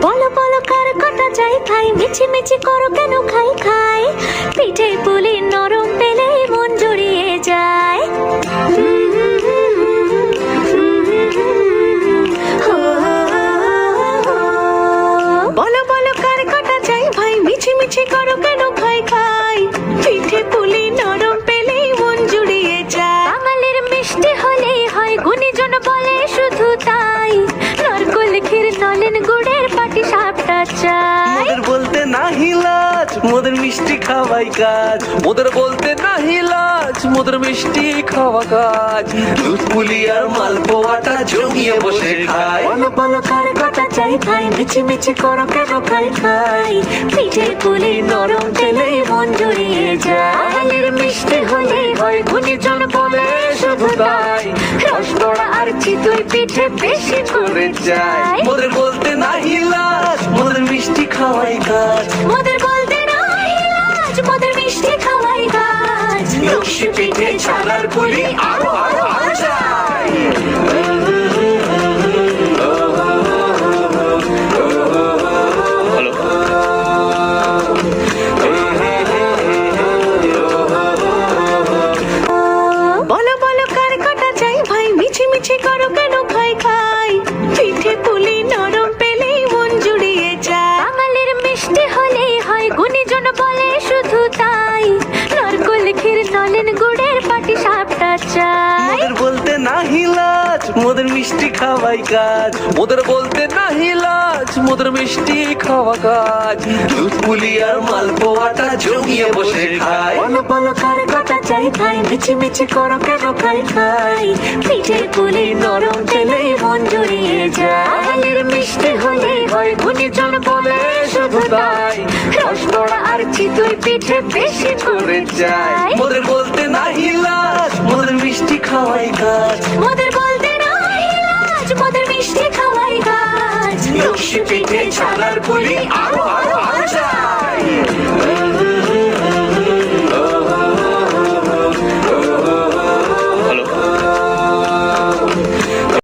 বলো বলো কার কটা চাই খাই, মিছি মিছি করো কেন খাই খাই, পিঠে পুলি নরম পেলে মন জড়িয়ে যায়। বলো বলো কার কটা চাই ভাই, মিছি মিছি করো কেন খাই খাই, পিঠে পুলি নরম পেলে মন জুড়িয়ে যায়। আমালের মিষ্টি হলেই হয়, গুণীজন বলে শুধু তাই, নারকোল ক্ষীর নলেন গুড়ের পাটি সাপটা চাই। মোদের বলতে নাহি লাজ, মোদের মিষ্টি খাওয়াই কাজ, মোদের বলতে নাহি লাজ, মোদের মিষ্টি খাওয়া কাজ। দুধ পুলি আর মালপোয়াটা জমিয়ে বসে খায়। বলো বলো কার কটা চাই খাই, মিছি মিছি করো কেন খাই খাই, পিঠে পুলি নরম পেলে মন জড়িয়ে যায়। আমালের মিষ্টি হলেই হয়, গুণীজন বলে শুধু তাই, রসবড়া আর চিতই পিঠে বেশি করে যায়। মোদের বলতে নাহি লাজ, মোদের মিষ্টি খাওয়াই কাজ, মোদের বলতে নাই লাজ, মোদের মিষ্টি খাওয়াই কাজ। লক্ষ্মী পিঠে ছানার পুলি আরো আরো আরো চাই। বলো বলো কার কটা চাই ভাই, মিছি মিছি করো কেন খাই খাই, পিঠে পুলি নরম পেলে মন জুড়িয়ে যায়। আমালের মিষ্টি হলেই হয়, গুণীজন বলে শুধু তাই, নারকোল ক্ষীর নলেন গুড়ের পাটি সাপটা চাই। মোদের বলতে নাহি লাজ, মোদের মিষ্টি খাওয়াই কাজ, মোদের বলতে নাহি লাজ, মোদের মিষ্টি খাওয়া কাজ। দুধ পুলি আর মালপোয়াটা জমিয়ে বসে খায়। বলো বলো কার কটা চাই খাই, মিছি মিছি করো কেন খাই খাই, পিঠে পুলি নরম পেলে মন জড়িয়ে যায়। আমালের মিষ্টি হলেই হয়, গুণীজন বলে শুধু তাই, রসবড়া আর চিতই পিঠে বেশি করে যায়। মোদের বলতে নাহি লাজ, মোদের মিষ্টি খাওয়াই কাজ, মোদের বলতে নাই লাজ, মোদের মিষ্টি খাওয়াই কাজ। লক্ষ্মী পিঠে ছানার পুলি আরো আরো